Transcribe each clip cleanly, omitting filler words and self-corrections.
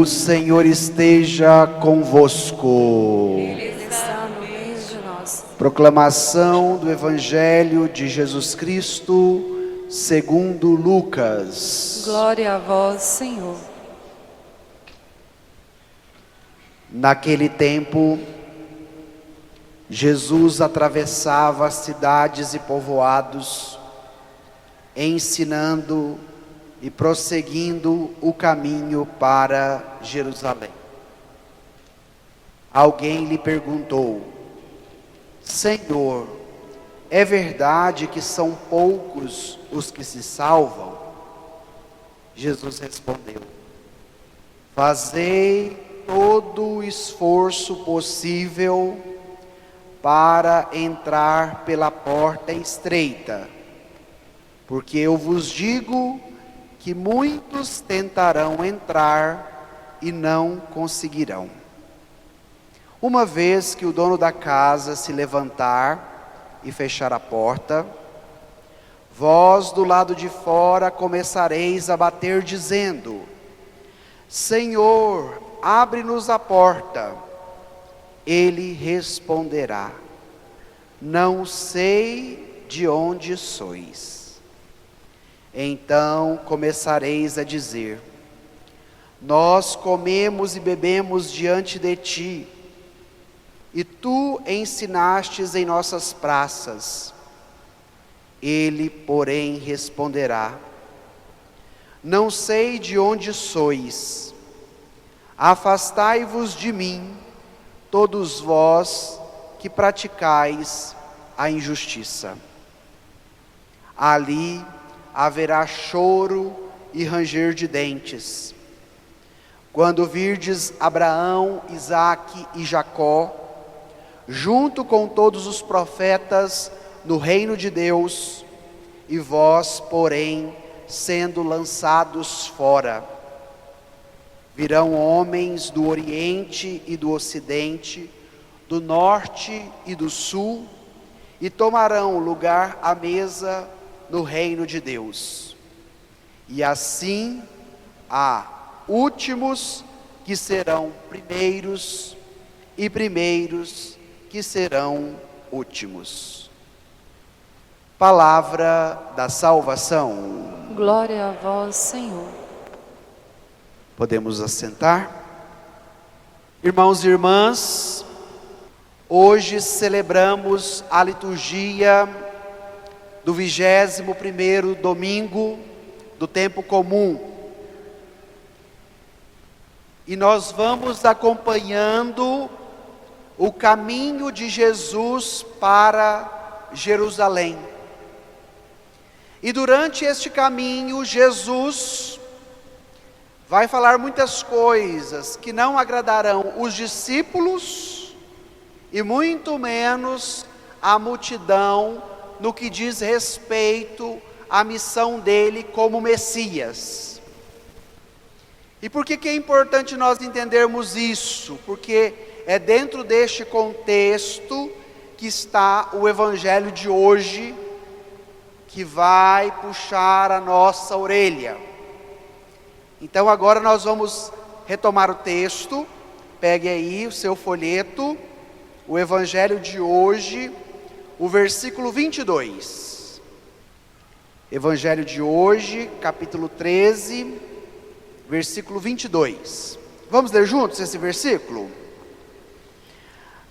O Senhor esteja convosco. Ele está no meio de nós. Proclamação do Evangelho de Jesus Cristo, segundo Lucas. Glória a vós, Senhor. Naquele tempo, Jesus atravessava cidades e povoados, ensinando e prosseguindo o caminho para Jerusalém. Alguém lhe perguntou: Senhor, é verdade que são poucos os que se salvam? Jesus respondeu: fazei todo o esforço possível para entrar pela porta estreita, porque eu vos digo que muitos tentarão entrar e não conseguirão. Uma vez que o dono da casa se levantar e fechar a porta, vós do lado de fora começareis a bater dizendo: Senhor, abre-nos a porta. Ele responderá: não sei de onde sois. Então começareis a dizer: nós comemos e bebemos diante de ti, e tu ensinastes em nossas praças. Ele, porém, responderá: não sei de onde sois. Afastai-vos de mim, todos vós que praticais a injustiça. Ali haverá choro e ranger de dentes. Quando virdes Abraão, Isaque e Jacó, junto com todos os profetas no reino de Deus, e vós, porém, sendo lançados fora. Virão homens do Oriente e do Ocidente, do Norte e do Sul, e tomarão lugar à mesa no reino de Deus. E assim há últimos que serão primeiros, e primeiros que serão últimos. Palavra da salvação. Glória a vós, Senhor. Podemos assentar? Irmãos e irmãs, hoje celebramos a liturgia do 21º domingo do tempo comum. E nós vamos acompanhando o caminho de Jesus para Jerusalém. E durante este caminho, Jesus vai falar muitas coisas que não agradarão os discípulos e muito menos a multidão no que diz respeito à missão dele como Messias. E por que é importante nós entendermos isso? Porque é dentro deste contexto que está o Evangelho de hoje, que vai puxar a nossa orelha. Então agora nós vamos retomar o texto. Pegue aí o seu folheto, o Evangelho de hoje, o versículo 22. Evangelho de hoje, capítulo 13, versículo 22. Vamos ler juntos esse versículo?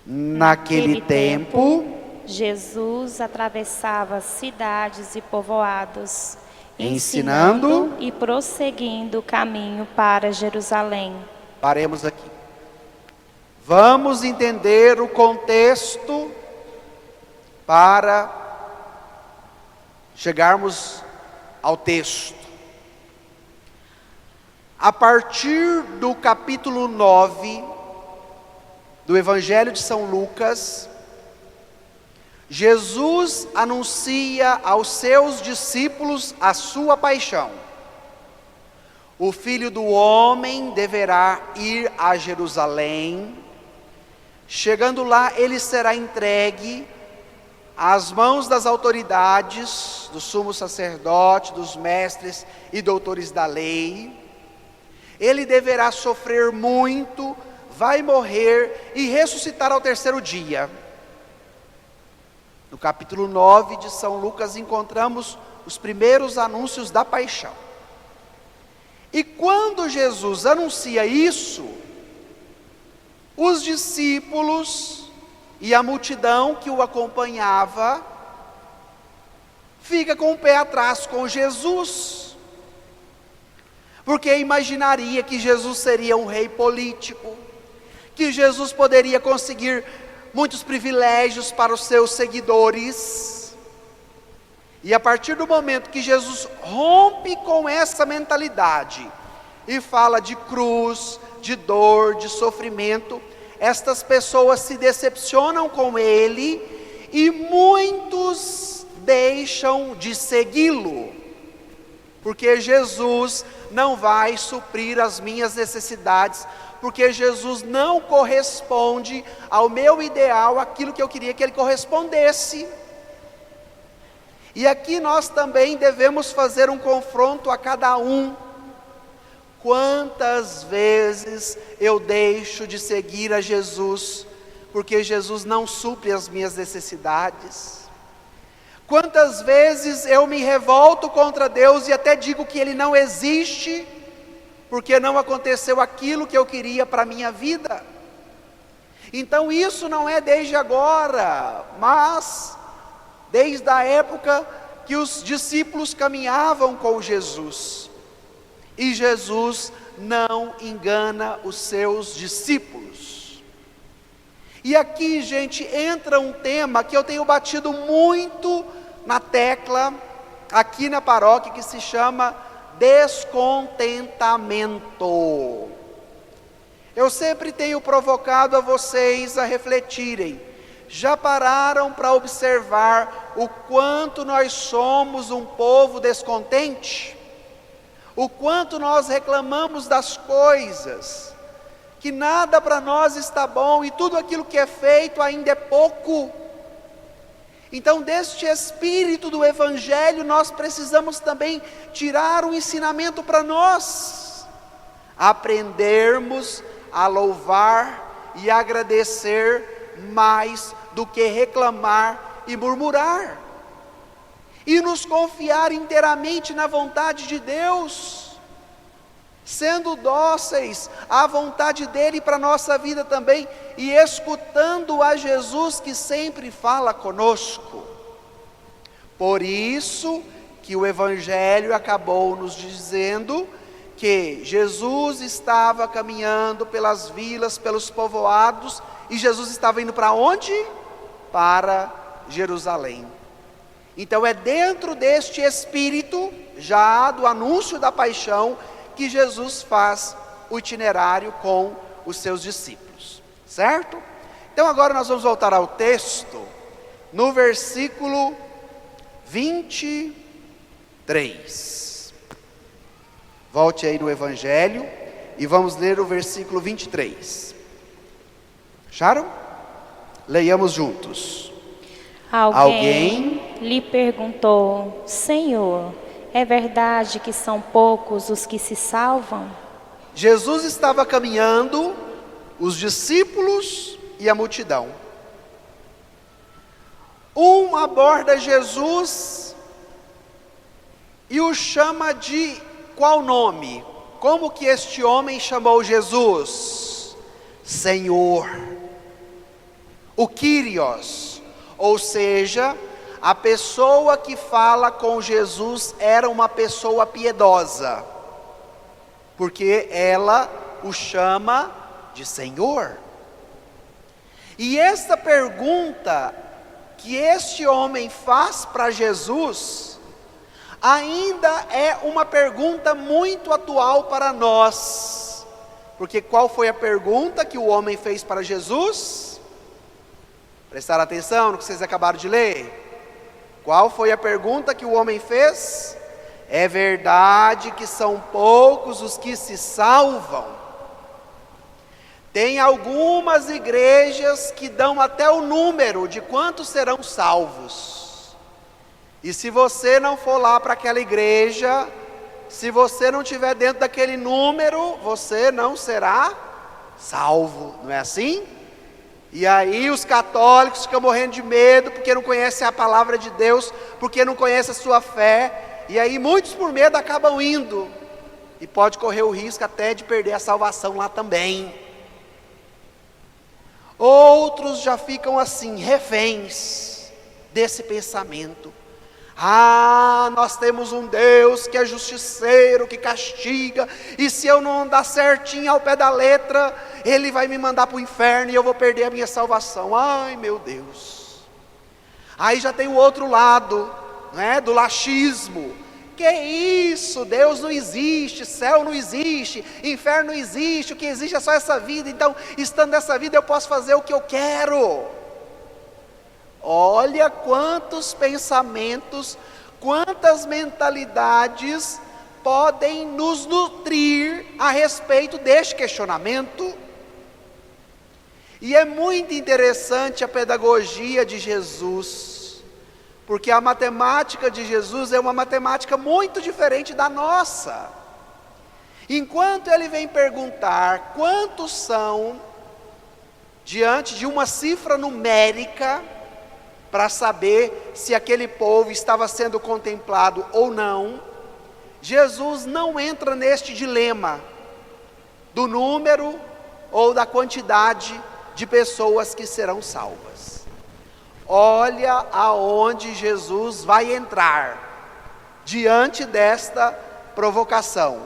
Naquele tempo, Jesus atravessava cidades e povoados, ensinando e prosseguindo o caminho para Jerusalém. Paremos aqui. Vamos entender o contexto para chegarmos ao texto. A partir do capítulo 9 do Evangelho de São Lucas, Jesus anuncia aos seus discípulos a sua paixão. O Filho do Homem deverá ir a Jerusalém. Chegando lá, ele será entregue às mãos das autoridades, do sumo sacerdote, dos mestres e doutores da lei. ele deverá sofrer muito, vai morrer e ressuscitar ao terceiro dia. No capítulo 9 de São Lucas encontramos os primeiros anúncios da paixão. E quando Jesus anuncia isso, os discípulos e a multidão que o acompanhava fica com o pé atrás com Jesus, porque imaginaria que Jesus seria um rei político, que Jesus poderia conseguir muitos privilégios para os seus seguidores. E a partir do momento que Jesus rompe com essa mentalidade e fala de cruz, de dor, de sofrimento, estas pessoas se decepcionam com ele e muitos deixam de segui-lo, porque Jesus não vai suprir as minhas necessidades, porque Jesus não corresponde ao meu ideal, aquilo que eu queria que ele correspondesse. E aqui nós também devemos fazer um confronto a cada um. Quantas vezes eu deixo de seguir a Jesus, porque Jesus não supre as minhas necessidades? Quantas vezes eu me revolto contra Deus e até digo que Ele não existe, porque não aconteceu aquilo que eu queria para a minha vida? Então isso não é desde agora, mas desde a época que os discípulos caminhavam com Jesus. E Jesus não engana os seus discípulos. E aqui, gente, entra um tema que eu tenho batido muito na tecla aqui na paróquia, que se chama descontentamento. Eu sempre tenho provocado a vocês a refletirem. Já pararam para observar o quanto nós somos um povo descontente? O quanto nós reclamamos das coisas, que nada para nós está bom e tudo aquilo que é feito ainda é pouco. Então, deste espírito do Evangelho, nós precisamos também tirar um ensinamento para nós, aprendermos a louvar e agradecer mais do que reclamar e murmurar, e nos confiar inteiramente na vontade de Deus, sendo dóceis à vontade dEle para a nossa vida também, e escutando a Jesus que sempre fala conosco. Por isso que o Evangelho acabou nos dizendo que Jesus estava caminhando pelas vilas, pelos povoados, e Jesus estava indo para onde? Para Jerusalém. Então é dentro deste espírito, já do anúncio da paixão, que Jesus faz o itinerário com os seus discípulos, certo? Então agora nós vamos voltar ao texto, no versículo 23. Volte aí no Evangelho e vamos ler o versículo 23. Acharam? Leiamos juntos. Alguém lhe perguntou: Senhor, é verdade que são poucos os que se salvam? Jesus estava caminhando, os discípulos e a multidão. Um aborda Jesus e o chama de qual nome? Como que este homem chamou Jesus? Senhor. O Kyrios. Ou seja, a pessoa que fala com Jesus era uma pessoa piedosa, porque ela o chama de Senhor. E esta pergunta que este homem faz para Jesus, ainda é uma pergunta muito atual para nós. Porque qual foi a pergunta que o homem fez para Jesus? Prestaram atenção no que vocês acabaram de ler? Qual foi a pergunta que o homem fez? É verdade que são poucos os que se salvam? Tem algumas igrejas que dão até o número de quantos serão salvos. E se você não for lá para aquela igreja, se você não estiver dentro daquele número, você não será salvo, não é assim? E aí os católicos ficam morrendo de medo, porque não conhecem a palavra de Deus, porque não conhecem a sua fé, e aí muitos por medo acabam indo, e pode correr o risco até de perder a salvação lá também. Outros já ficam assim, reféns desse pensamento. Nós temos um Deus que é justiceiro, que castiga, e se eu não andar certinho ao pé da letra, Ele vai me mandar para o inferno e eu vou perder a minha salvação. Ai meu Deus. Aí já tem o outro lado, né, do laxismo. Que isso, Deus não existe, céu não existe, inferno não existe, o que existe é só essa vida, então estando nessa vida eu posso fazer o que eu quero. Olha quantos pensamentos, quantas mentalidades podem nos nutrir a respeito deste questionamento. E é muito interessante a pedagogia de Jesus, porque a matemática de Jesus é uma matemática muito diferente da nossa. Enquanto ele vem perguntar quantos são, diante de uma cifra numérica, para saber se aquele povo estava sendo contemplado ou não, Jesus não entra neste dilema do número ou da quantidade de pessoas que serão salvas. Olha aonde Jesus vai entrar diante desta provocação.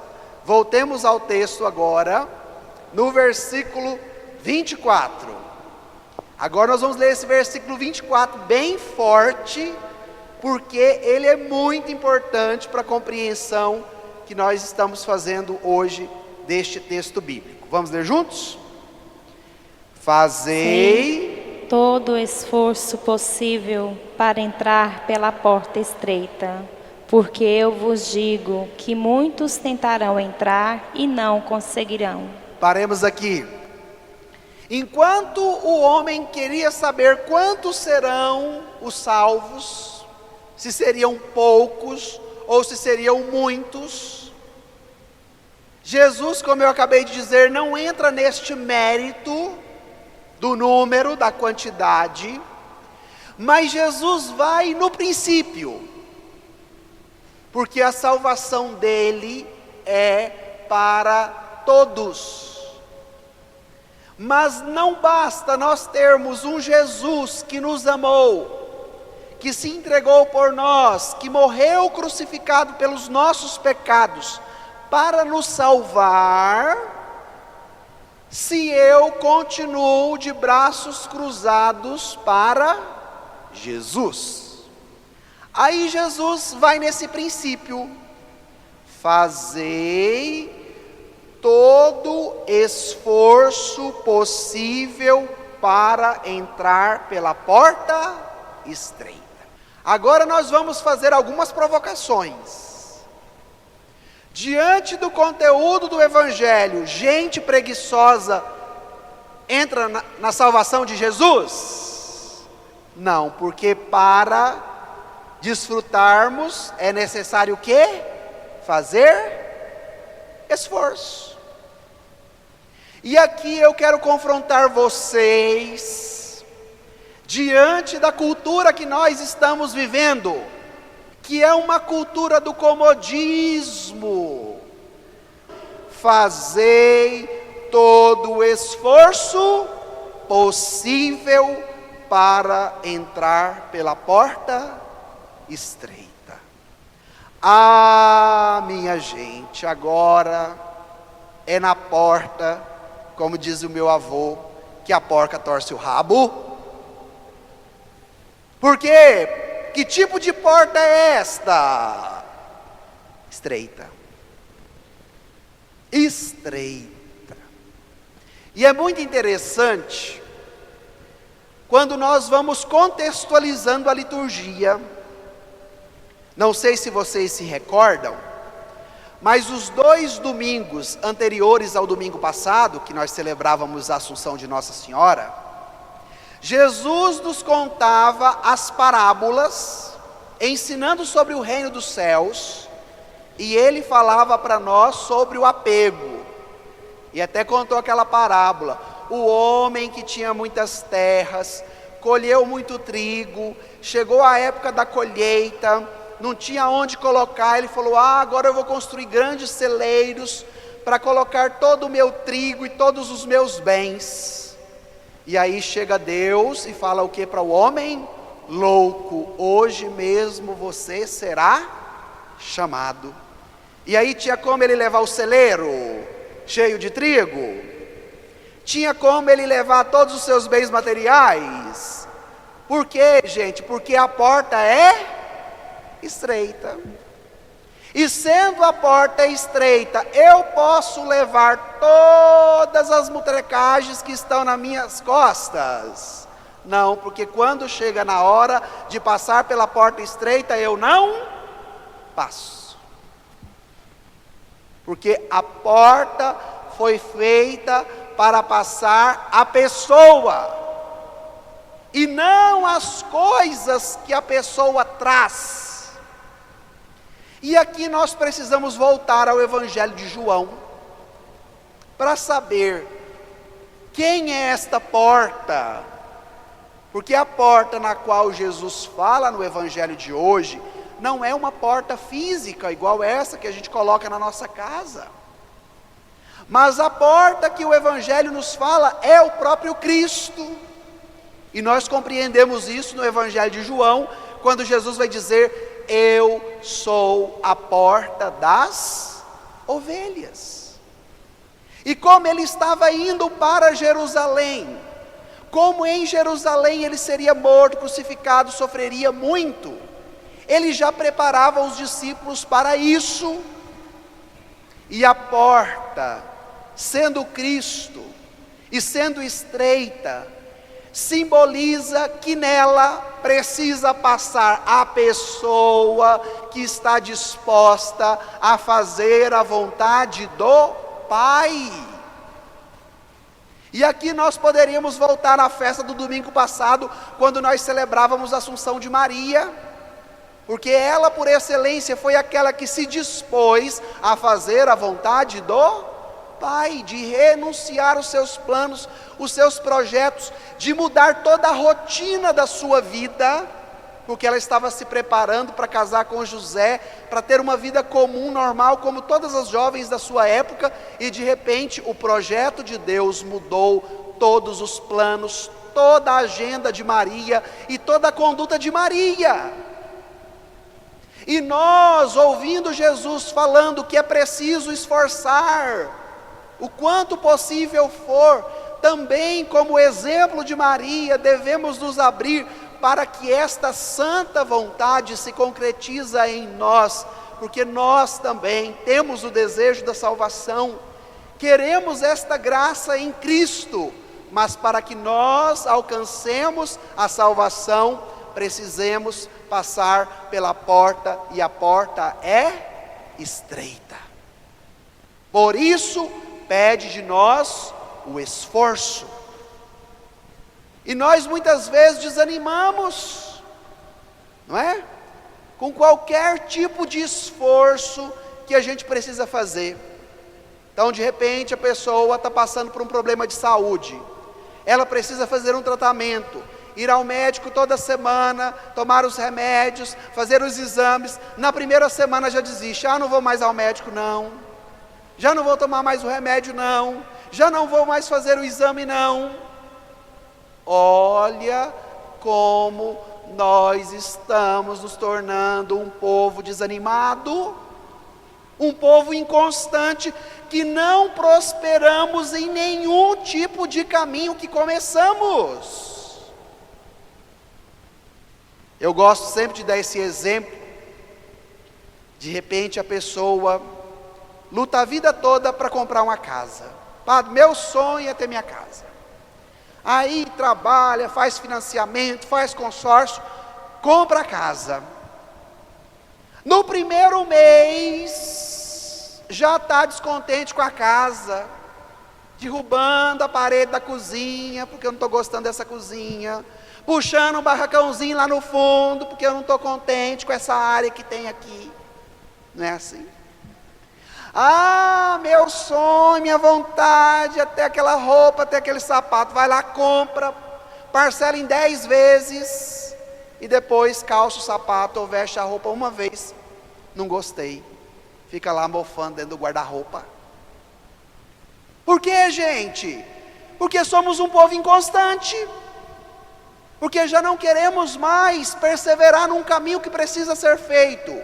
Voltemos ao texto agora, no versículo 24. Agora nós vamos ler esse versículo 24 bem forte, porque ele é muito importante para a compreensão que nós estamos fazendo hoje deste texto bíblico. Vamos ler juntos? Fazei todo o esforço possível para entrar pela porta estreita, porque eu vos digo que muitos tentarão entrar e não conseguirão. Paremos aqui. Enquanto o homem queria saber quantos serão os salvos, se seriam poucos ou se seriam muitos, Jesus, como eu acabei de dizer, não entra neste mérito do número, da quantidade, mas Jesus vai no princípio, porque a salvação dele é para todos. Mas não basta nós termos um Jesus que nos amou, que se entregou por nós, que morreu crucificado pelos nossos pecados, para nos salvar, se eu continuo de braços cruzados para Jesus. Aí Jesus vai nesse princípio: fazei todo esforço possível para entrar pela porta estreita. Agora nós vamos fazer algumas provocações. Diante do conteúdo do Evangelho, gente preguiçosa entra na salvação de Jesus? Não, porque para desfrutarmos é necessário o quê? Fazer esforço. E aqui eu quero confrontar vocês, diante da cultura que nós estamos vivendo, que é uma cultura do comodismo. Fazei todo o esforço possível para entrar pela porta estreita. Minha gente, agora é na porta, como diz o meu avô, que a porca torce o rabo. Por quê? Que tipo de porta é esta? Estreita. Estreita. E é muito interessante, quando nós vamos contextualizando a liturgia. Não sei se vocês se recordam, mas os 2 domingos anteriores ao domingo passado, que nós celebrávamos a Assunção de Nossa Senhora, Jesus nos contava as parábolas, ensinando sobre o reino dos céus, E ele falava para nós sobre o apego. E até contou aquela parábola. O homem que tinha muitas terras, colheu muito trigo, chegou a época da colheita, não tinha onde colocar, ele falou: agora eu vou construir grandes celeiros para colocar todo o meu trigo e todos os meus bens. E aí chega Deus e fala o que para o homem? Louco, hoje mesmo você será chamado. E aí tinha como ele levar o celeiro cheio de trigo? Tinha como ele levar todos os seus bens materiais? Por quê, gente? Porque a porta é estreita. E sendo a porta estreita, eu posso levar todas as mutrecagens que estão nas minhas costas? Não, porque quando chega na hora de passar pela porta estreita, eu não passo. Porque a porta foi feita para passar a pessoa, e não as coisas que a pessoa traz. E aqui nós precisamos voltar ao Evangelho de João, para saber quem é esta porta, porque a porta na qual Jesus fala no Evangelho de hoje, não é uma porta física, igual essa que a gente coloca na nossa casa, mas a porta que o Evangelho nos fala é o próprio Cristo, e nós compreendemos isso no Evangelho de João, quando Jesus vai dizer: eu sou a porta das ovelhas. E como ele estava indo para Jerusalém, como em Jerusalém ele seria morto, crucificado, sofreria muito, ele já preparava os discípulos para isso. E a porta, sendo Cristo e sendo estreita, simboliza que nela precisa passar a pessoa que está disposta a fazer a vontade do Pai. E aqui nós poderíamos voltar à festa do domingo passado, quando nós celebrávamos a Assunção de Maria, porque ela por excelência foi aquela que se dispôs a fazer a vontade do Pai, de renunciar os seus planos, os seus projetos, de mudar toda a rotina da sua vida, porque ela estava se preparando para casar com José, para ter uma vida comum, normal, como todas as jovens da sua época, e de repente o projeto de Deus mudou todos os planos, toda a agenda de Maria e toda a conduta de Maria. E nós, ouvindo Jesus falando que é preciso esforçar, o quanto possível for, também como exemplo de Maria, devemos nos abrir para que esta santa vontade se concretize em nós, porque nós também temos o desejo da salvação, queremos esta graça em Cristo, mas para que nós alcancemos a salvação, precisemos passar pela porta, e a porta é estreita. Por isso, pede de nós o esforço. E nós muitas vezes desanimamos, não é? Com qualquer tipo de esforço que a gente precisa fazer. Então, de repente, a pessoa está passando por um problema de saúde, ela precisa fazer um tratamento, ir ao médico toda semana, tomar os remédios, fazer os exames. Na primeira semana já desiste: não vou mais ao médico não, já não vou tomar mais o remédio não, já não vou mais fazer o exame não. Olha como nós estamos nos tornando um povo desanimado, um povo inconstante, que não prosperamos em nenhum tipo de caminho que começamos. Eu gosto sempre de dar esse exemplo. De repente a pessoa luta a vida toda para comprar uma casa. Padre, meu sonho é ter minha casa. Aí trabalha, faz financiamento, faz consórcio, compra a casa. No primeiro mês, já está descontente com a casa, derrubando a parede da cozinha, porque eu não estou gostando dessa cozinha, puxando um barracãozinho lá no fundo, porque eu não estou contente com essa área que tem aqui. Não é assim? Ah, meu sonho, minha vontade, até aquela roupa, até aquele sapato. Vai lá, compra, parcela em 10 vezes e depois calça o sapato ou veste a roupa uma vez. Não gostei. Fica lá mofando dentro do guarda-roupa. Por quê, gente? Porque somos um povo inconstante. Porque já não queremos mais perseverar num caminho que precisa ser feito.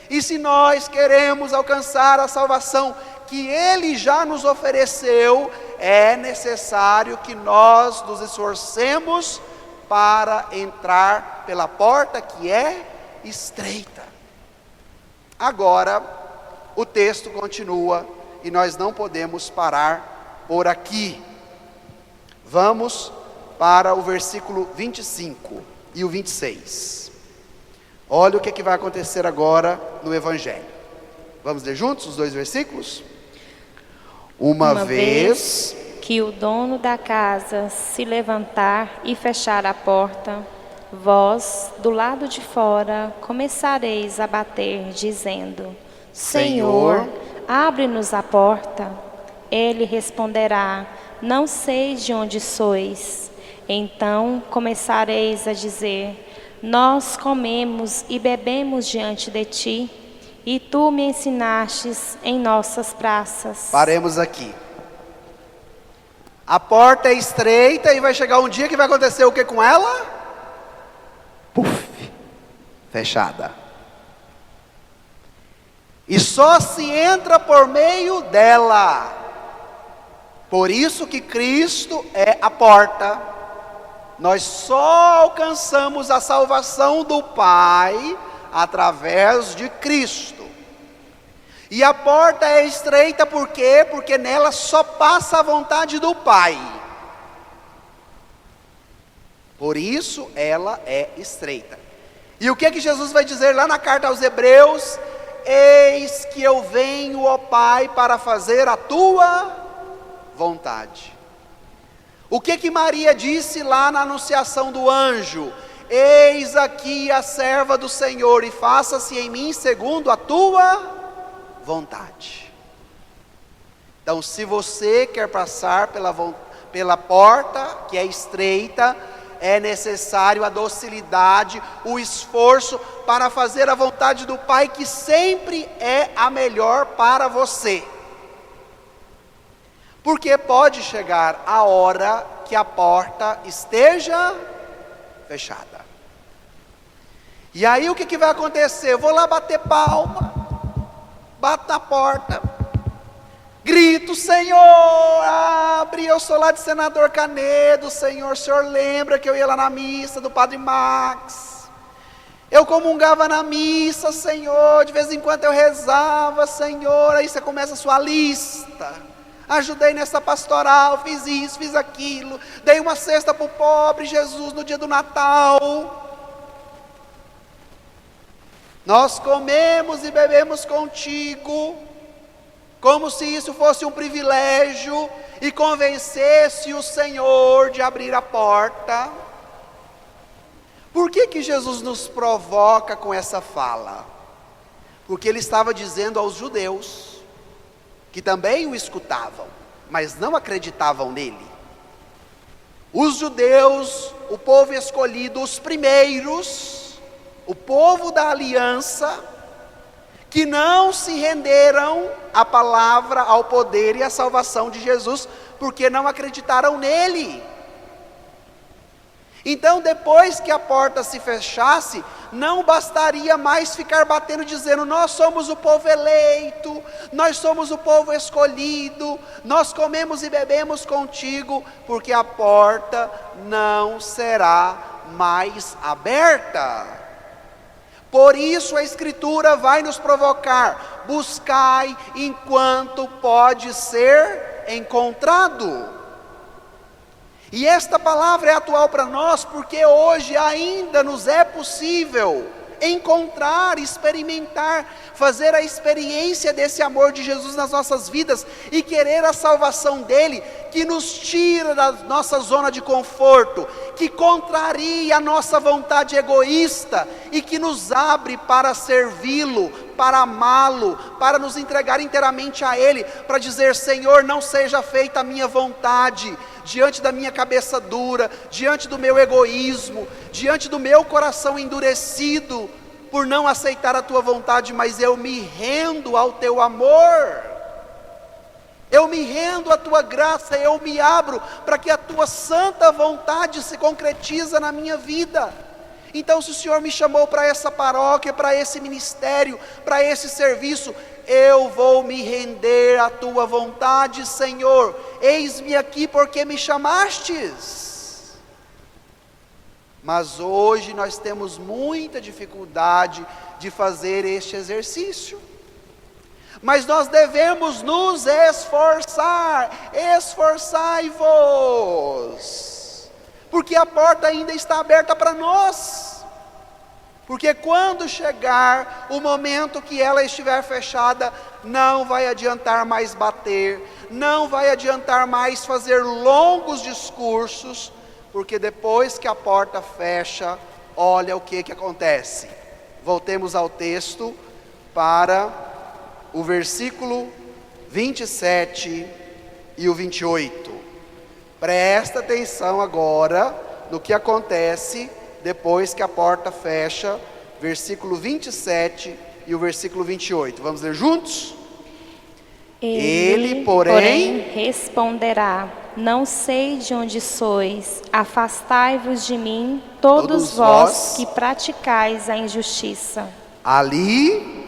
E se nós queremos alcançar a salvação que Ele já nos ofereceu, é necessário que nós nos esforcemos para entrar pela porta que é estreita. Agora, o texto continua e nós não podemos parar por aqui. Vamos para o versículo 25 e o 26. Olha o que vai acontecer agora no Evangelho. Vamos ler juntos os 2 versículos? Uma vez que o dono da casa se levantar e fechar a porta, vós, do lado de fora, começareis a bater, dizendo: Senhor, abre-nos a porta. Ele responderá: não sei de onde sois. Então começareis a dizer: nós comemos e bebemos diante de ti, e tu me ensinastes em nossas praças. Paremos aqui. A porta é estreita e vai chegar um dia que vai acontecer o que com ela? Puf, fechada. E só se entra por meio dela. Por isso que Cristo é a porta. Nós só alcançamos a salvação do Pai através de Cristo. E a porta é estreita por quê? Porque nela só passa a vontade do Pai. Por isso ela é estreita. E o que Jesus vai dizer lá na carta aos Hebreus? Eis que eu venho, ó Pai, para fazer a tua vontade. O que Maria disse lá na anunciação do anjo? Eis aqui a serva do Senhor, e faça-se em mim segundo a tua vontade. Então, se você quer passar pela porta que é estreita, é necessário a docilidade, o esforço para fazer a vontade do Pai, que sempre é a melhor para você. Porque pode chegar a hora que a porta esteja fechada. E aí o que vai acontecer? Eu vou lá bater palma, bato na porta, grito: Senhor, abre, eu sou lá de Senador Canedo, Senhor, o Senhor lembra que eu ia lá na missa do Padre Max? Eu comungava na missa, Senhor, de vez em quando eu rezava, Senhor. Aí você começa a sua lista. Ajudei nessa pastoral, fiz isso, fiz aquilo, dei uma cesta para o pobre, Jesus, no dia do Natal. Nós comemos e bebemos contigo, como se isso fosse um privilégio, e convencesse o Senhor de abrir a porta. Por que Jesus nos provoca com essa fala? Porque Ele estava dizendo aos judeus, que também o escutavam, mas não acreditavam nele. Os judeus, o povo escolhido, os primeiros, o povo da aliança, que não se renderam à palavra, ao poder e à salvação de Jesus, porque não acreditaram nele. Então, depois que a porta se fechasse, não bastaria mais ficar batendo, dizendo: nós somos o povo eleito, nós somos o povo escolhido, nós comemos e bebemos contigo, porque a porta não será mais aberta. Por isso a Escritura vai nos provocar: buscai enquanto pode ser encontrado. E esta palavra é atual para nós, porque hoje ainda nos é possível encontrar, experimentar, fazer a experiência desse amor de Jesus nas nossas vidas, e querer a salvação dele, que nos tira da nossa zona de conforto, que contraria a nossa vontade egoísta, e que nos abre para servi-lo, para amá-lo, para nos entregar inteiramente a Ele, para dizer: Senhor, não seja feita a minha vontade, diante da minha cabeça dura, diante do meu egoísmo, diante do meu coração endurecido, por não aceitar a tua vontade, mas eu me rendo ao teu amor, eu me rendo à tua graça, eu me abro para que a tua santa vontade se concretize na minha vida. Então, se o Senhor me chamou para essa paróquia, para esse ministério, para esse serviço, eu vou me render à tua vontade, Senhor. Eis-me aqui porque me chamastes. Mas hoje nós temos muita dificuldade de fazer este exercício. Mas nós devemos nos esforçar, esforçai-vos, porque a porta ainda está aberta para nós. Porque quando chegar o momento que ela estiver fechada, não vai adiantar mais bater, não vai adiantar mais fazer longos discursos, porque depois que a porta fecha, olha o que acontece. Voltemos ao texto para o versículo 27 e o 28. Presta atenção agora no que acontece depois que a porta fecha, versículo 27 e o versículo 28. Vamos ler juntos? Ele, porém, responderá: não sei de onde sois, afastai-vos de mim, todos vós que praticais a injustiça. Ali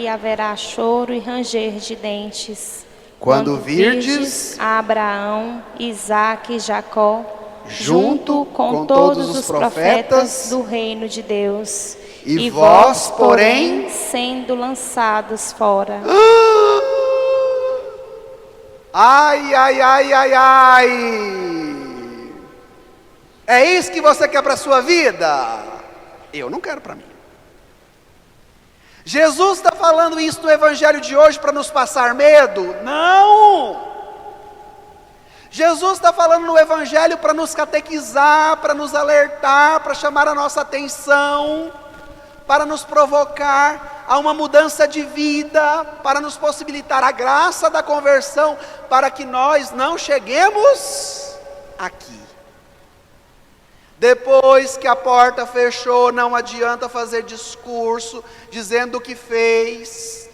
haverá choro e ranger de dentes, quando virdes a Abraão, Isaque e Jacó, junto com todos os profetas do reino de Deus, e vós, porém, sendo lançados fora. Ai, ai, ai, ai, ai. É isso que você quer para a sua vida? Eu não quero para mim. Jesus está falando isso no evangelho de hoje para nos passar medo? Não! Jesus está falando no evangelho para nos catequizar, para nos alertar, para chamar a nossa atenção, para nos provocar a uma mudança de vida, para nos possibilitar a graça da conversão, para que nós não cheguemos aqui. Depois que a porta fechou, não adianta fazer discurso dizendo o que fez.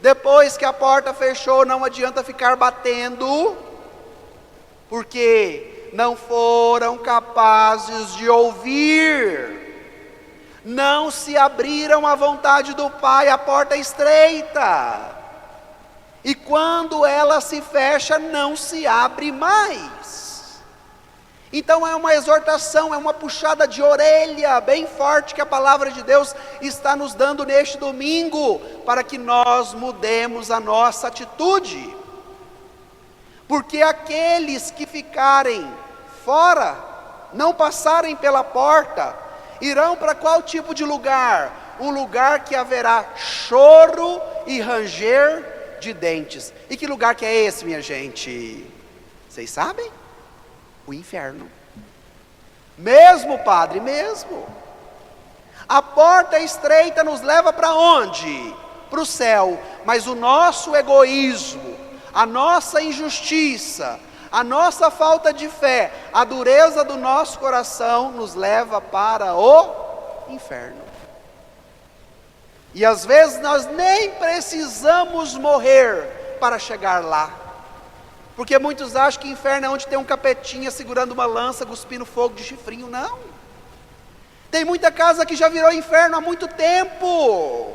Depois que a porta fechou, não adianta ficar batendo, porque não foram capazes de ouvir, não se abriram à vontade do Pai, a porta é estreita, e quando ela se fecha, não se abre mais. Então é uma exortação, é uma puxada de orelha bem forte que a palavra de Deus está nos dando neste domingo, para que nós mudemos a nossa atitude. Porque aqueles que ficarem fora, não passarem pela porta, irão para qual tipo de lugar? Um lugar que haverá choro e ranger de dentes. E que lugar que é esse, minha gente? Vocês sabem? O inferno. Mesmo, padre, mesmo. A porta estreita nos leva para onde? Para o céu. Mas o nosso egoísmo, a nossa injustiça, a nossa falta de fé, a dureza do nosso coração nos leva para o inferno. E às vezes nós nem precisamos morrer para chegar lá. Porque muitos acham que inferno é onde tem um capetinha segurando uma lança, cuspindo fogo de chifrinho. Não. Tem muita casa que já virou inferno há muito tempo.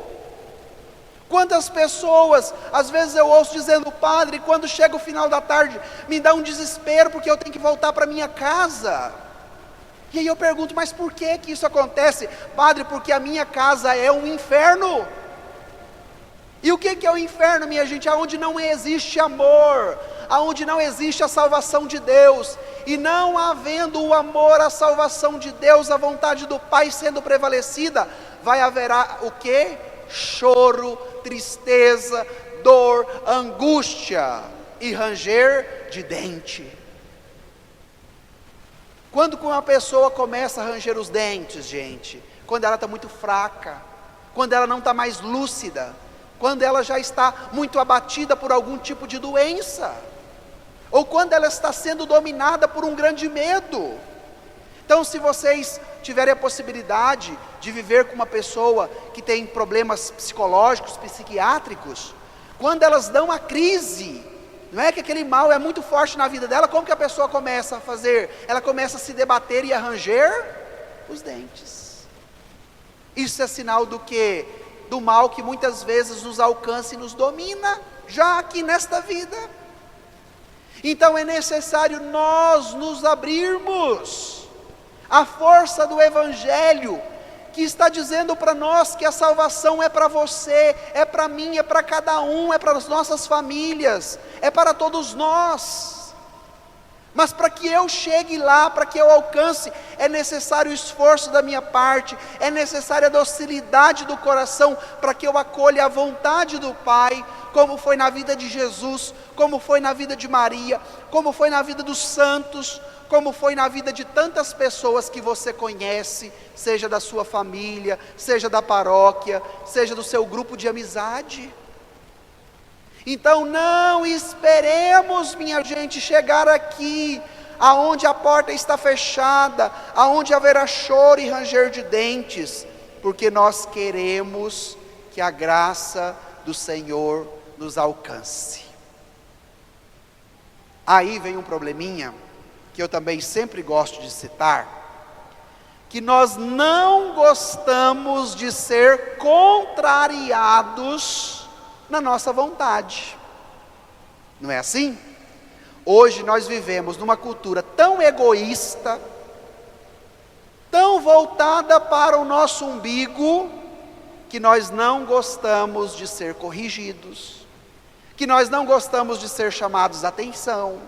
Quantas pessoas, às vezes eu ouço dizendo: padre, quando chega o final da tarde, me dá um desespero porque eu tenho que voltar para minha casa. E aí eu pergunto: mas por que isso acontece? Padre, porque a minha casa é um inferno. E o que é o inferno, minha gente? Aonde não existe amor, aonde não existe a salvação de Deus. E não havendo o amor, a salvação de Deus, a vontade do Pai sendo prevalecida, vai haverá o quê? Choro, tristeza, dor, angústia e ranger de dente. Quando uma pessoa começa a ranger os dentes, gente? Quando ela está muito fraca, quando ela não está mais lúcida, quando ela já está muito abatida por algum tipo de doença, ou quando ela está sendo dominada por um grande medo. Então, se vocês tiverem a possibilidade de viver com uma pessoa que tem problemas psicológicos, psiquiátricos, quando elas dão a crise, não é que aquele mal é muito forte na vida dela, como que a pessoa começa a fazer? Ela começa a se debater e a ranger os dentes. Isso é sinal do quê? Do mal que muitas vezes nos alcança e nos domina, já aqui nesta vida. Então é necessário nós nos abrirmos à força do Evangelho, que está dizendo para nós que a salvação é para você, é para mim, é para cada um, é para as nossas famílias, é para todos nós. Mas para que eu chegue lá, para que eu alcance, é necessário o esforço da minha parte, é necessária a docilidade do coração, para que eu acolha a vontade do Pai, como foi na vida de Jesus, como foi na vida de Maria, como foi na vida dos santos, como foi na vida de tantas pessoas que você conhece, seja da sua família, seja da paróquia, seja do seu grupo de amizade. Então não esperemos, minha gente, chegar aqui, aonde a porta está fechada, aonde haverá choro e ranger de dentes, porque nós queremos que a graça do Senhor nos alcance. Aí vem um probleminha, que eu também sempre gosto de citar, que nós não gostamos de ser contrariados na nossa vontade. Não é assim? Hoje nós vivemos numa cultura tão egoísta, tão voltada para o nosso umbigo, que nós não gostamos de ser corrigidos, que nós não gostamos de ser chamados a atenção,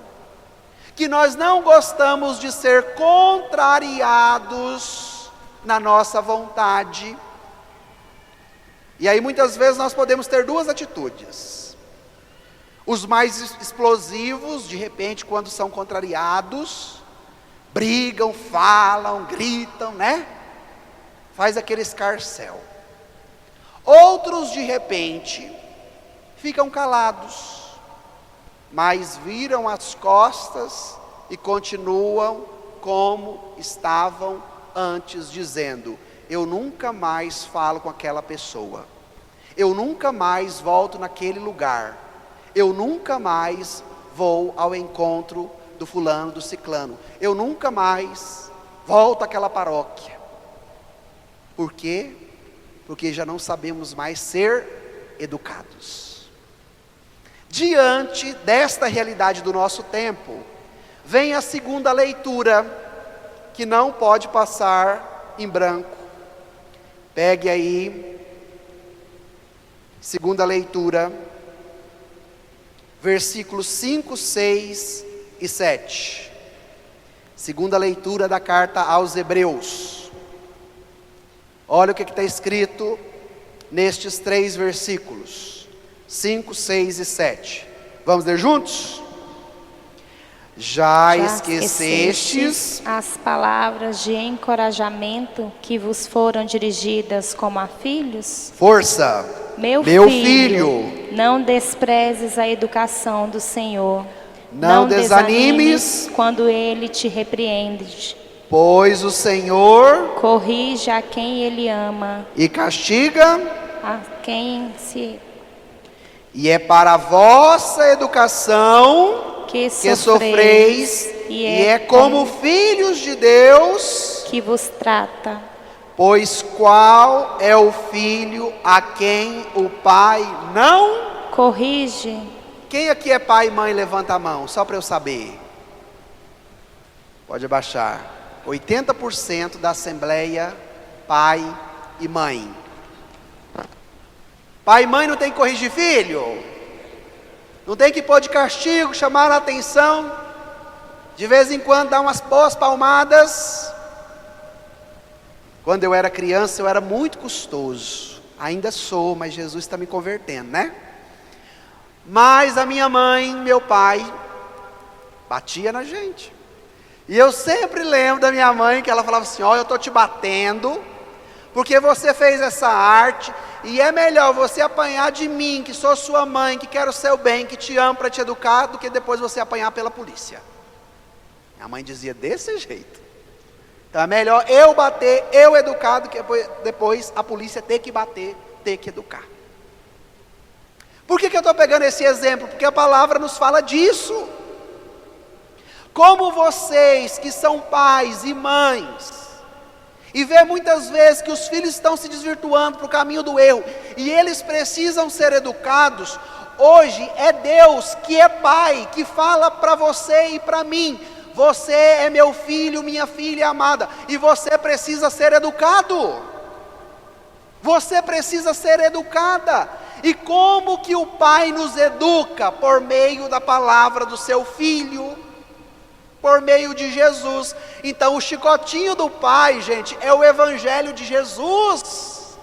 que nós não gostamos de ser contrariados na nossa vontade. E aí muitas vezes nós podemos ter duas atitudes. Os mais explosivos, de repente, quando são contrariados, brigam, falam, gritam, né? Faz aquele escarcéu. Outros, de repente, ficam calados, mas viram as costas e continuam como estavam antes, dizendo: eu nunca mais falo com aquela pessoa, eu nunca mais volto naquele lugar, eu nunca mais vou ao encontro do fulano, do ciclano, eu nunca mais volto àquela paróquia. Por quê? Porque já não sabemos mais ser educados. Diante desta realidade do nosso tempo, vem a segunda leitura, que não pode passar em branco. Pegue aí, segunda leitura, versículos 5, 6 e 7. Segunda leitura da carta aos Hebreus. Olha o que está escrito nestes 3 versículos, 5, 6 e 7. Vamos ler juntos? Já esquecestes as palavras de encorajamento que vos foram dirigidas como a filhos? Força! Meu filho, não desprezes a educação do Senhor. Não desanimes quando Ele te repreende. Pois o Senhor corrige a quem Ele ama e castiga a quem se... E é para a vossa educação que sofreis, e é como filhos de Deus que vos trata. Pois qual é o filho a quem o pai não corrige? Quem aqui é pai e mãe, levanta a mão, só para eu saber. Pode abaixar. 80% da assembleia, pai e mãe. Pai e mãe não tem que corrigir filho? Não tem que pôr de castigo, chamar a atenção, de vez em quando dar umas boas palmadas? Quando eu era criança eu era muito custoso, ainda sou, mas Jesus está me convertendo, né? Mas a minha mãe, meu pai, batia na gente. E eu sempre lembro da minha mãe, que ela falava assim: ó, eu estou te batendo, porque você fez essa arte, e é melhor você apanhar de mim, que sou sua mãe, que quero o seu bem, que te amo para te educar, do que depois você apanhar pela polícia. Minha mãe dizia desse jeito. Então é melhor eu bater, eu educar, do que depois a polícia ter que bater, ter que educar. Por que eu estou pegando esse exemplo? Porque a palavra nos fala disso. Como vocês que são pais e mães, e vê muitas vezes que os filhos estão se desvirtuando para o caminho do erro, e eles precisam ser educados, hoje é Deus que é Pai, que fala para você e para mim: você é meu filho, minha filha amada, e você precisa ser educado. Você precisa ser educada. E como que o Pai nos educa? Por meio da palavra do seu Filho, por meio de Jesus. Então o chicotinho do Pai, gente, é o Evangelho de Jesus.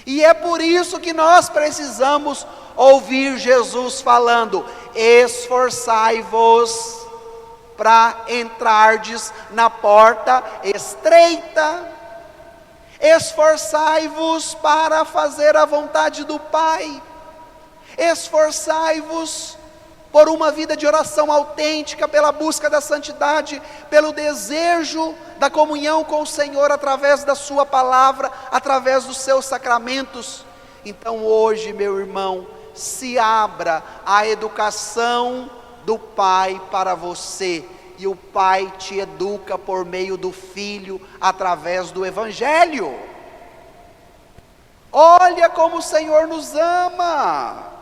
E é por isso que nós precisamos ouvir Jesus falando: esforçai-vos para entrardes na porta estreita. Esforçai-vos para fazer a vontade do Pai. Esforçai-vos por uma vida de oração autêntica, pela busca da santidade, pelo desejo da comunhão com o Senhor através da sua palavra, através dos seus sacramentos. Então hoje, meu irmão, se abra à educação do Pai para você, e o Pai te educa por meio do Filho, através do Evangelho. Olha como o Senhor nos ama.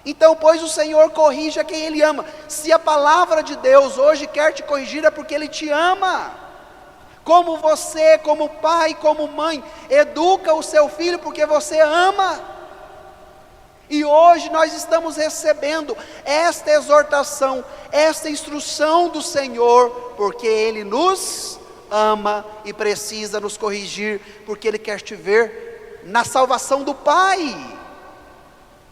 Então, pois o Senhor corrige a quem Ele ama. Se a palavra de Deus hoje quer te corrigir, é porque Ele te ama. Como você, como pai, como mãe, educa o seu filho porque você ama. E hoje nós estamos recebendo esta exortação, esta instrução do Senhor, porque Ele nos ama e precisa nos corrigir, porque Ele quer te ver na salvação do Pai.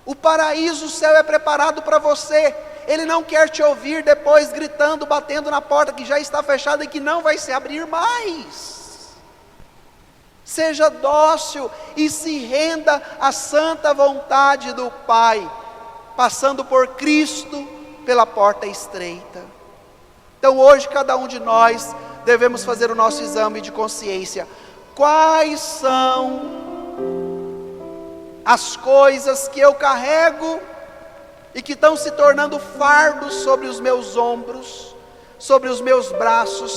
O paraíso, o céu é preparado para você. Ele não quer te ouvir depois gritando, batendo na porta que já está fechada e que não vai se abrir mais. Seja dócil e se renda à santa vontade do Pai, passando por Cristo pela porta estreita. Então hoje cada um de nós devemos fazer o nosso exame de consciência. Quais são as coisas que eu carrego e que estão se tornando fardos sobre os meus ombros, sobre os meus braços,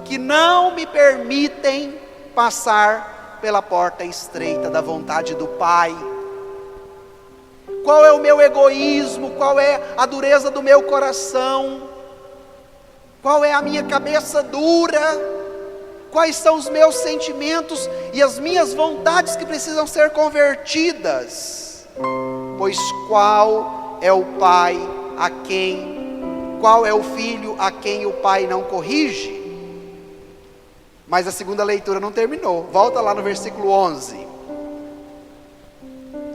que não me permitem passar pela porta estreita da vontade do Pai? Qual é o meu egoísmo? Qual é a dureza do meu coração? Qual é a minha cabeça dura? Quais são os meus sentimentos e as minhas vontades que precisam ser convertidas? Pois qual é o pai qual é o filho a quem o pai não corrige? Mas a segunda leitura não terminou. Volta lá no versículo 11.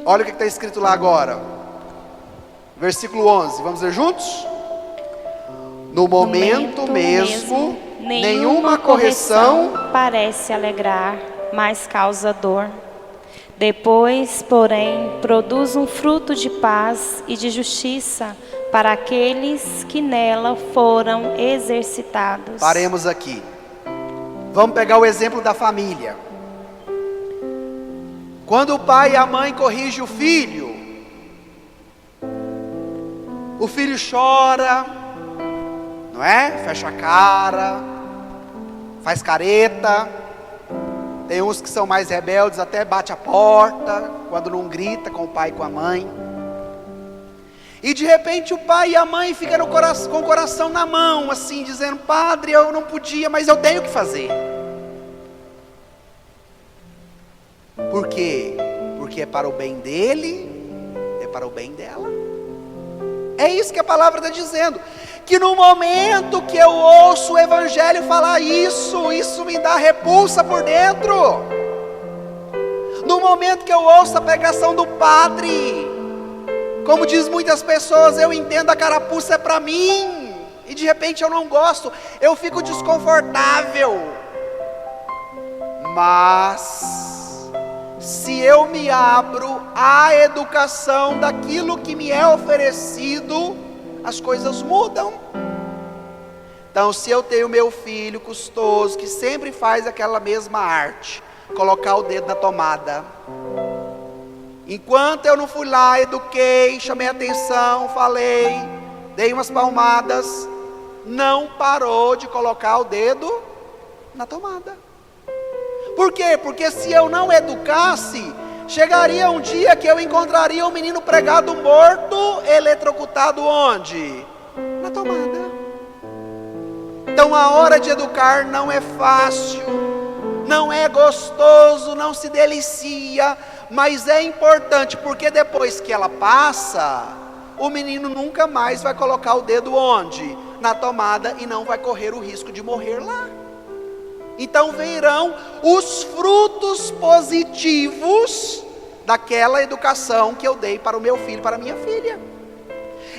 Olha o que está escrito lá agora. Versículo 11, vamos ler juntos? No momento mesmo, nenhuma correção parece alegrar, mas causa dor. Depois, porém, produz um fruto de paz e de justiça para aqueles que nela foram exercitados. Paremos aqui. Vamos pegar o exemplo da família. Quando o pai e a mãe corrigem o filho chora, não é? Fecha a cara, faz careta. Tem uns que são mais rebeldes, até bate a porta, quando não grita com o pai e com a mãe. E de repente o pai e a mãe ficam com o coração na mão, assim, dizendo: padre, eu não podia, mas eu tenho que fazer. Por quê? Porque é para o bem dele, é para o bem dela. É isso que a palavra está dizendo. Que no momento que eu ouço o Evangelho falar isso me dá repulsa por dentro. No momento que eu ouço a pregação do padre, como diz muitas pessoas, eu entendo, a carapuça é para mim, e de repente eu não gosto, eu fico desconfortável. Mas se eu me abro à educação daquilo que me é oferecido, as coisas mudam. Então, se eu tenho meu filho custoso, que sempre faz aquela mesma arte, colocar o dedo na tomada, enquanto eu não fui lá, eduquei, chamei atenção, falei, dei umas palmadas, não parou de colocar o dedo na tomada. Por quê? Porque se eu não educasse, chegaria um dia que eu encontraria um menino pregado morto, eletrocutado onde? Na tomada. Então a hora de educar não é fácil, não é gostoso, não se delicia, mas é importante, porque depois que ela passa, o menino nunca mais vai colocar o dedo onde? Na tomada, e não vai correr o risco de morrer lá. Então virão os frutos positivos daquela educação que eu dei para o meu filho, para a minha filha.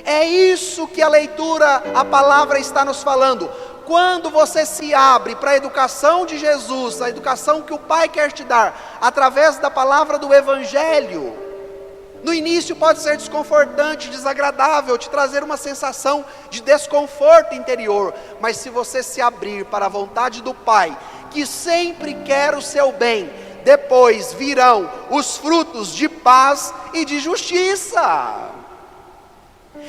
É isso que a leitura, a palavra está nos falando. Quando você se abre para a educação de Jesus, a educação que o Pai quer te dar, através da palavra do Evangelho, no início pode ser desconfortante, desagradável, te trazer uma sensação de desconforto interior, mas se você se abrir para a vontade do Pai, que sempre quer o seu bem, depois virão os frutos de paz e de justiça.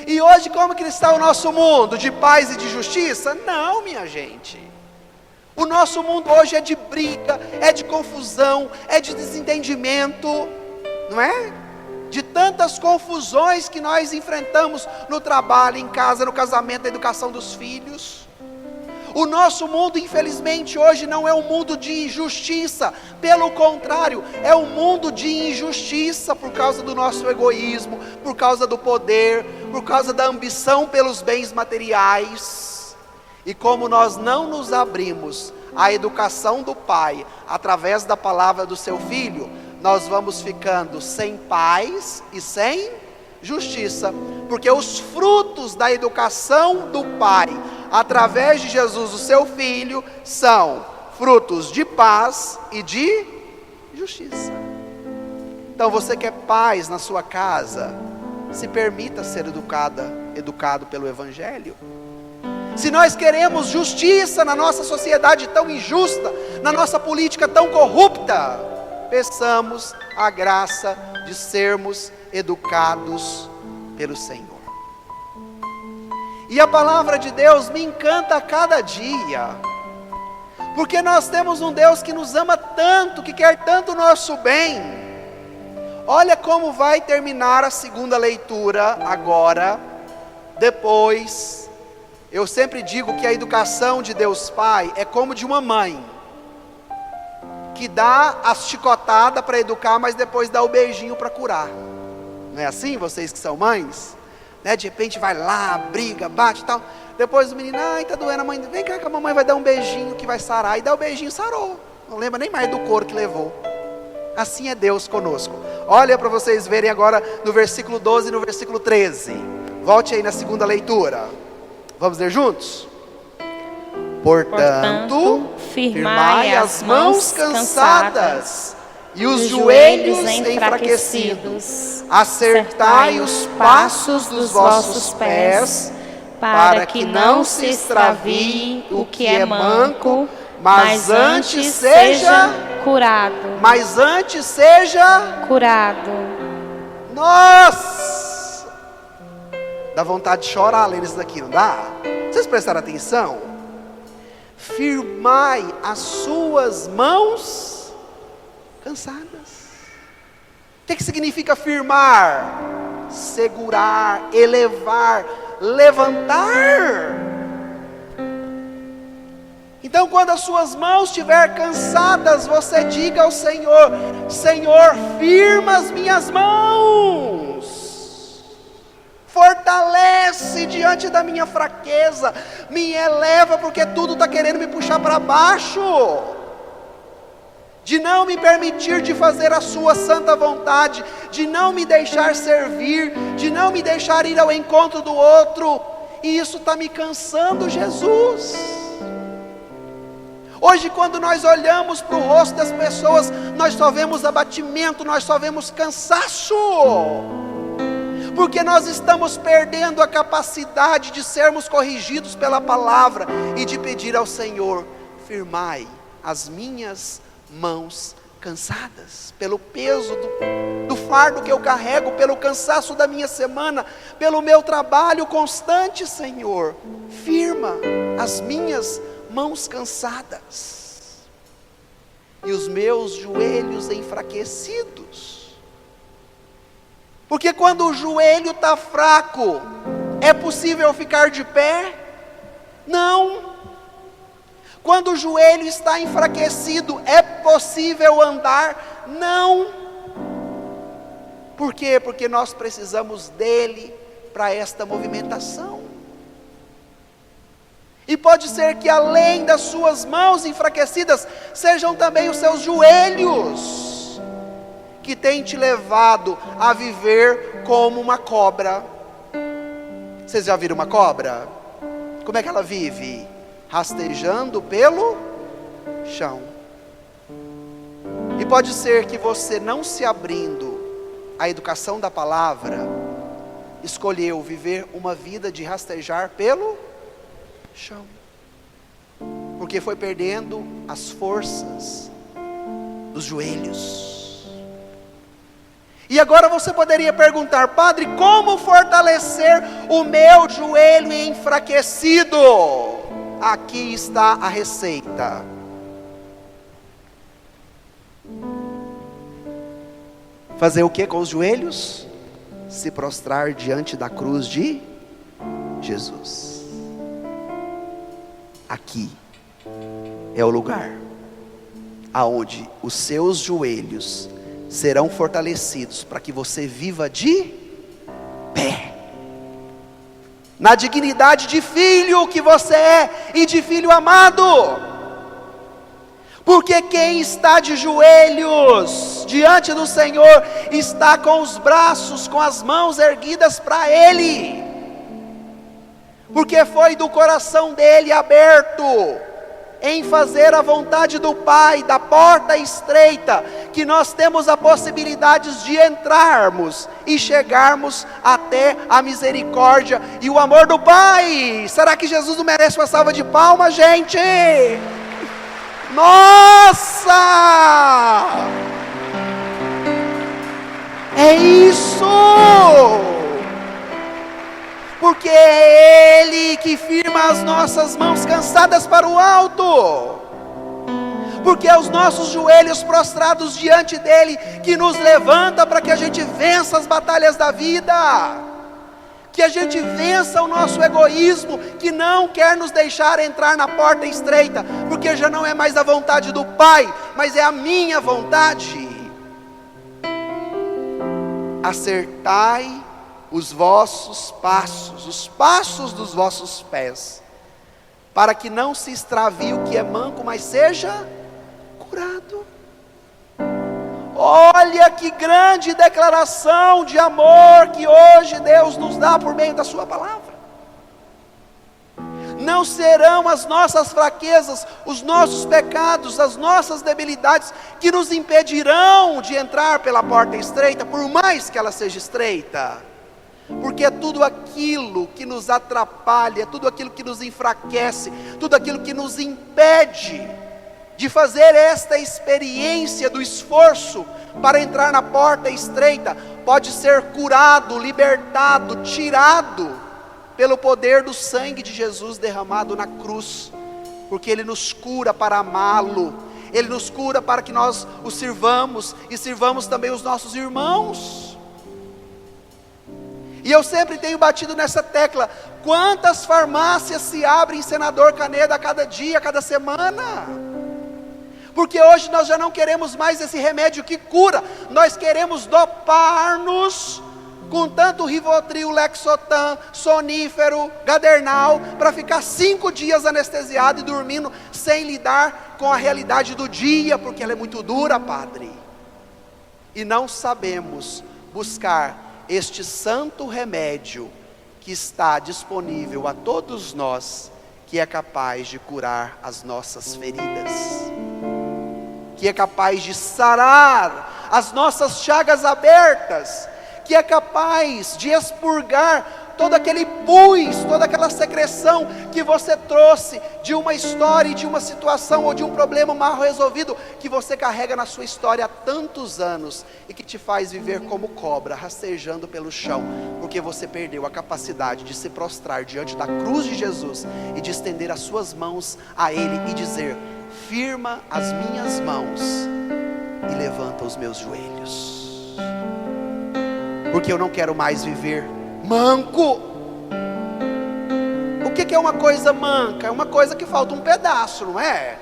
E hoje como que está o nosso mundo? De paz e de justiça? Não, minha gente. O nosso mundo hoje é de briga, é de confusão, é de desentendimento, não é? De tantas confusões que nós enfrentamos no trabalho, em casa, no casamento, na educação dos filhos. O nosso mundo, infelizmente, hoje não é um mundo de justiça, pelo contrário, é um mundo de injustiça por causa do nosso egoísmo, por causa do poder, por causa da ambição pelos bens materiais. E como nós não nos abrimos à educação do Pai, através da palavra do seu Filho, nós vamos ficando sem paz e sem justiça, porque os frutos da educação do Pai, através de Jesus, o seu Filho, são frutos de paz e de justiça. Então você quer paz na sua casa, se permita ser educado pelo Evangelho. Se nós queremos justiça na nossa sociedade tão injusta, na nossa política tão corrupta, peçamos a graça de sermos educados pelo Senhor. E a palavra de Deus me encanta a cada dia, porque nós temos um Deus que nos ama tanto, que quer tanto o nosso bem. Olha como vai terminar a segunda leitura agora, depois. Eu sempre digo que a educação de Deus Pai é como de uma mãe, que dá a chicotada para educar, mas depois dá o beijinho para curar. Não é assim, vocês que são mães? Né? De repente vai lá, briga, bate e tal. Depois o menino, ai, tá doendo a mãe. Vem cá que a mamãe vai dar um beijinho que vai sarar. E dá o beijinho, sarou. Não lembra nem mais do couro que levou. Assim é Deus conosco. Olha para vocês verem agora no versículo 12 e no versículo 13. Volte aí na segunda leitura. Vamos ler juntos? Portanto, firmai as mãos cansadas e os joelhos enfraquecidos, acertai os passos dos vossos pés, para que não se extravie o que é manco, mas antes seja curado. Mas antes seja Curado. Nossa! Dá vontade de chorar lendo isso daqui, não dá? Vocês prestaram atenção? Firmai as suas mãos cansadas. O que significa firmar? Segurar, elevar, levantar. Então quando as suas mãos estiverem cansadas, você diga ao Senhor: Senhor, firma as minhas mãos, fortalece diante da minha fraqueza, me eleva, porque tudo está querendo me puxar para baixo, de não me permitir de fazer a sua santa vontade, de não me deixar servir, de não me deixar ir ao encontro do outro, e isso está me cansando, Jesus. Hoje, quando nós olhamos para o rosto das pessoas, nós só vemos abatimento, nós só vemos cansaço, porque nós estamos perdendo a capacidade de sermos corrigidos pela palavra e de pedir ao Senhor: firmai as minhas mãos cansadas, pelo peso do fardo que eu carrego, pelo cansaço da minha semana, pelo meu trabalho constante, Senhor, firma as minhas mãos cansadas e os meus joelhos enfraquecidos. Porque quando o joelho está fraco, é possível ficar de pé? Não. Quando o joelho está enfraquecido, é possível andar? Não. Por quê? Porque nós precisamos dele para esta movimentação. E pode ser que além das suas mãos enfraquecidas, sejam também os seus joelhos, que têm te levado a viver como uma cobra. Vocês já viram uma cobra? Como é que ela vive? Rastejando pelo chão. E pode ser que você, não se abrindo à educação da palavra, escolheu viver uma vida de rastejar pelo chão, porque foi perdendo as forças dos joelhos. E agora você poderia perguntar: padre, como fortalecer o meu joelho enfraquecido? Aqui está a receita. Fazer o que com os joelhos? Se prostrar diante da cruz de Jesus. Aqui é o lugar aonde os seus joelhos serão fortalecidos para que você viva de pé, na dignidade de filho que você é e de filho amado. Porque quem está de joelhos diante do Senhor está com os braços, com as mãos erguidas para Ele, porque foi do coração dele aberto em fazer a vontade do Pai, da porta estreita, que nós temos a possibilidade de entrarmos e chegarmos até a misericórdia e o amor do Pai. Será que Jesus não merece uma salva de palmas, gente? Nossa! É isso! Porque é Ele que firma as nossas mãos cansadas para o alto, porque é os nossos joelhos prostrados diante dEle que nos levanta para que a gente vença as batalhas da vida, que a gente vença o nosso egoísmo, que não quer nos deixar entrar na porta estreita, porque já não é mais a vontade do Pai, mas é a minha vontade. Acertai os vossos passos, os passos dos vossos pés, para que não se extravie o que é manco, mas seja curado. Olha que grande declaração de amor que hoje Deus nos dá por meio da sua palavra. Não serão as nossas fraquezas, os nossos pecados, as nossas debilidades que nos impedirão de entrar pela porta estreita, por mais que ela seja estreita. Porque é tudo aquilo que nos atrapalha, tudo aquilo que nos enfraquece, tudo aquilo que nos impede de fazer esta experiência do esforço para entrar na porta estreita, pode ser curado, libertado, tirado pelo poder do sangue de Jesus derramado na cruz, porque Ele nos cura para amá-lo, Ele nos cura para que nós o sirvamos e sirvamos também os nossos irmãos. E eu sempre tenho batido nessa tecla: quantas farmácias se abrem em Senador Canedo a cada dia, a cada semana? Porque hoje nós já não queremos mais esse remédio que cura, nós queremos dopar-nos com tanto Rivotril, Lexotan, sonífero, Gadernal, para ficar 5 dias anestesiado e dormindo, sem lidar com a realidade do dia, porque ela é muito dura, padre. E não sabemos buscar este santo remédio que está disponível a todos nós, que é capaz de curar as nossas feridas, que é capaz de sarar as nossas chagas abertas, que é capaz de expurgar todo aquele pus, toda aquela secreção que você trouxe de uma história, de uma situação ou de um problema mal resolvido, que você carrega na sua história há tantos anos, e que te faz viver como cobra, rastejando pelo chão, porque você perdeu a capacidade de se prostrar diante da cruz de Jesus, e de estender as suas mãos a Ele, e dizer: firma as minhas mãos, e levanta os meus joelhos, porque eu não quero mais viver manco. O que é uma coisa manca? É uma coisa que falta um pedaço, não é?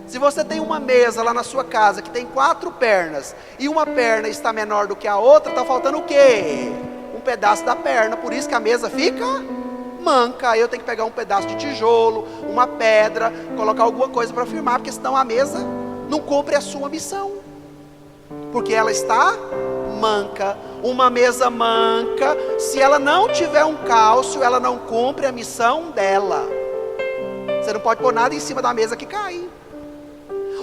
Se você tem uma mesa lá na sua casa que tem 4 pernas, e uma perna está menor do que a outra, está faltando o quê? Um pedaço da perna, por isso que a mesa fica manca. Aí eu tenho que pegar um pedaço de tijolo, uma pedra, colocar alguma coisa para firmar, porque senão a mesa não cumpre a sua missão, porque ela está manca. Uma mesa manca, se ela não tiver um cálcio, ela não cumpre a missão dela. Você não pode pôr nada em cima da mesa que cai.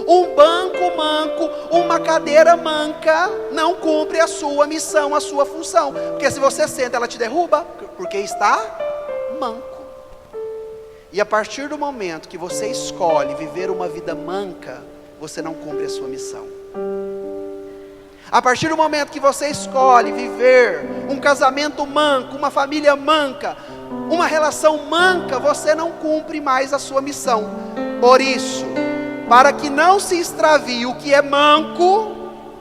Um banco manco, uma cadeira manca, não cumpre a sua missão, a sua função, porque se você senta, ela te derruba, porque está manco. E a partir do momento que você escolhe viver uma vida manca, você não cumpre a sua missão. A partir do momento que você escolhe viver um casamento manco, uma família manca, uma relação manca, você não cumpre mais a sua missão. Por isso, para que não se extravie o que é manco,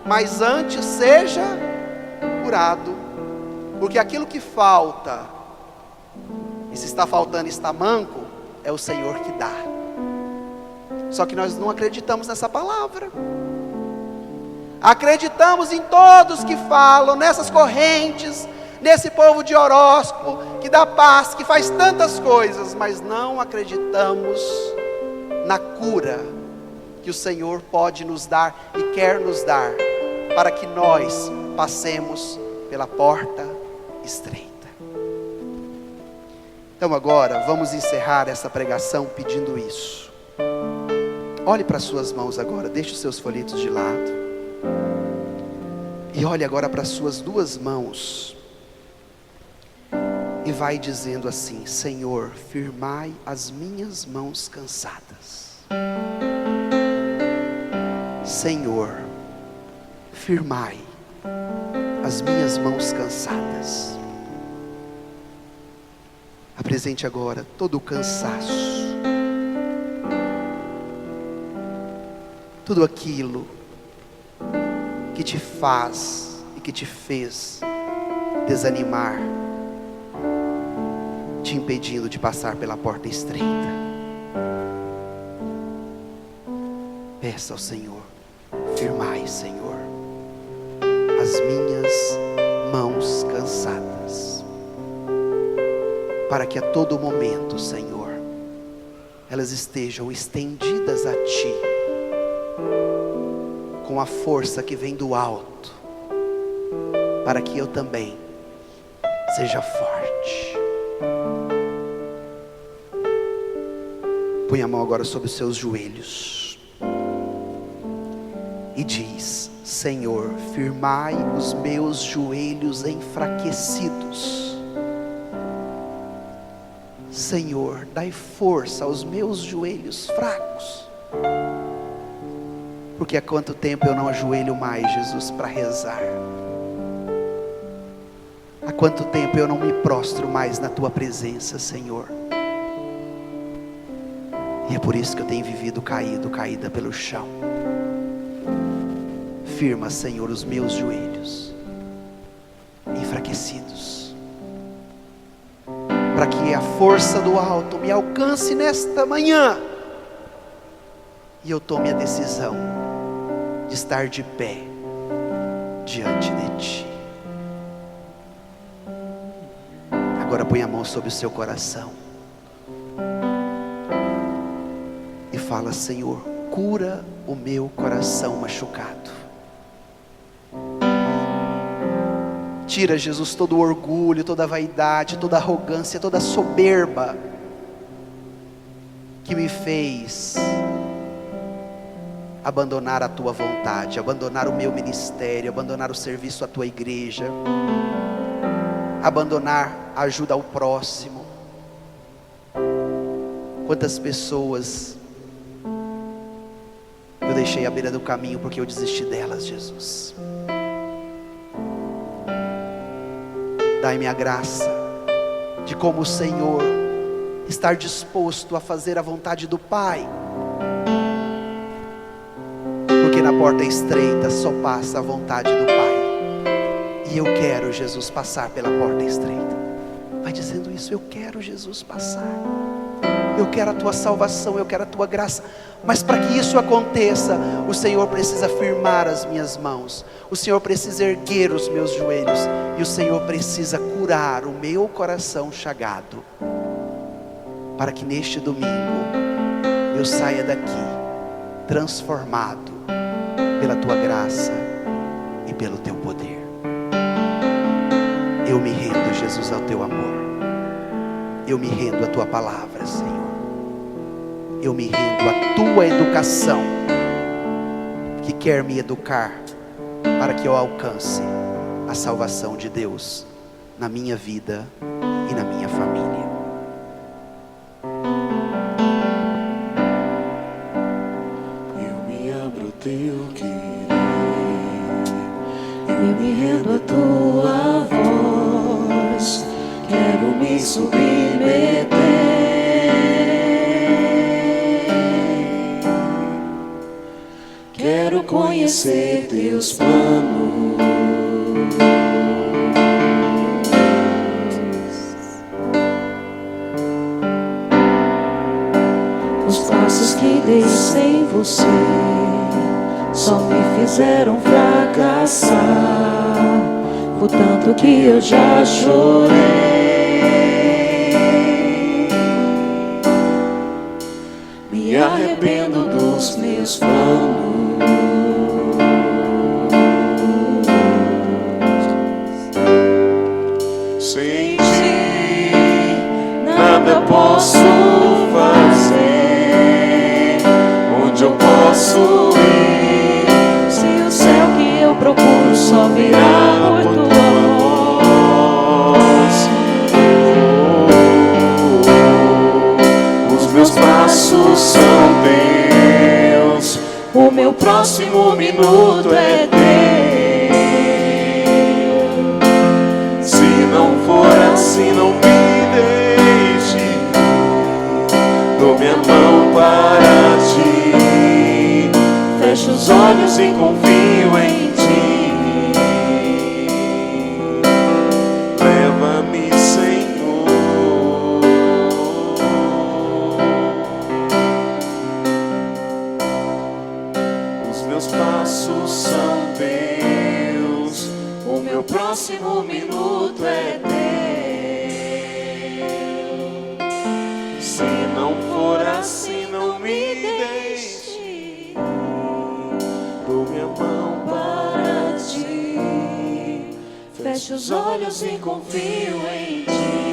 mas antes seja curado, porque aquilo que falta, e se está faltando e está manco, é o Senhor que dá. Só que nós não acreditamos nessa palavra. Acreditamos em todos que falam, nessas correntes, nesse povo de horóscopo, que dá paz, que faz tantas coisas, mas não acreditamos na cura que o Senhor pode nos dar e quer nos dar, para que nós passemos pela porta estreita. Então agora, vamos encerrar essa pregação pedindo isso. Olhe para as suas mãos agora, deixe os seus folhetos de lado. E olhe agora para as suas 2 mãos, e vai dizendo assim: Senhor, firmai as minhas mãos cansadas. Senhor, firmai as minhas mãos cansadas. Apresente agora todo o cansaço, tudo aquilo que te faz e que te fez desanimar, te impedindo de passar pela porta estreita. Peça ao Senhor: firmai, Senhor, as minhas mãos cansadas, para que a todo momento, Senhor, elas estejam estendidas a Ti, com a força que vem do alto, para que eu também seja forte. Põe a mão agora sobre os seus joelhos e diz: Senhor, firmai os meus joelhos enfraquecidos. Senhor, dai força aos meus joelhos fracos. Porque há quanto tempo eu não ajoelho mais, Jesus, para rezar? Há quanto tempo eu não me prostro mais na Tua presença, Senhor? E é por isso que eu tenho vivido caída pelo chão. Firma, Senhor, os meus joelhos enfraquecidos, para que a força do alto me alcance nesta manhã, e eu tome a decisão de estar de pé diante de Ti. Agora põe a mão sobre o seu coração e fala: Senhor, cura o meu coração machucado. Tira, Jesus, todo o orgulho, toda a vaidade, toda a arrogância, toda a soberba. que me fez abandonar a tua vontade, abandonar o meu ministério, abandonar o serviço à tua igreja, abandonar a ajuda ao próximo. Quantas pessoas eu deixei à beira do caminho porque eu desisti delas, Jesus. Dai-me a graça de, como o Senhor, estar disposto a fazer a vontade do Pai, porque na porta estreita só passa a vontade do Pai, e eu quero, Jesus, passar pela porta estreita. Vai dizendo isso: eu quero, Jesus, passar. Eu quero a tua salvação, eu quero a tua graça. Mas para que isso aconteça, o Senhor precisa firmar as minhas mãos, o Senhor precisa erguer os meus joelhos, e o Senhor precisa curar o meu coração chagado, para que neste domingo eu saia daqui transformado pela tua graça e pelo teu poder. Eu me rendo, Jesus, ao teu amor. Eu me rendo à tua palavra, Senhor. Eu me rendo à tua educação, que quer me educar para que eu alcance a salvação de Deus na minha vida e na minha família. Eu me abro ao teu querer, eu me rendo à tua voz, quero me submeter. Quero conhecer teus planos, os passos que dei sem você só me fizeram fracassar, o tanto que eu já chorei. Me arrependo dos meus planos. Sem ti nada posso fazer. Onde eu posso ir se o céu que eu procuro só virá por tua voz? Os meus passos são teus, o meu próximo minuto é teu. Se não for assim, não me deixe, dou minha mão para ti, fecho os olhos e confio em ti. Leva-me, Senhor. Os meus passos são teus, o meu próximo minuto é teu. Se não for assim, não me deixe, dou minha mão para ti, fecho os olhos e confio em ti.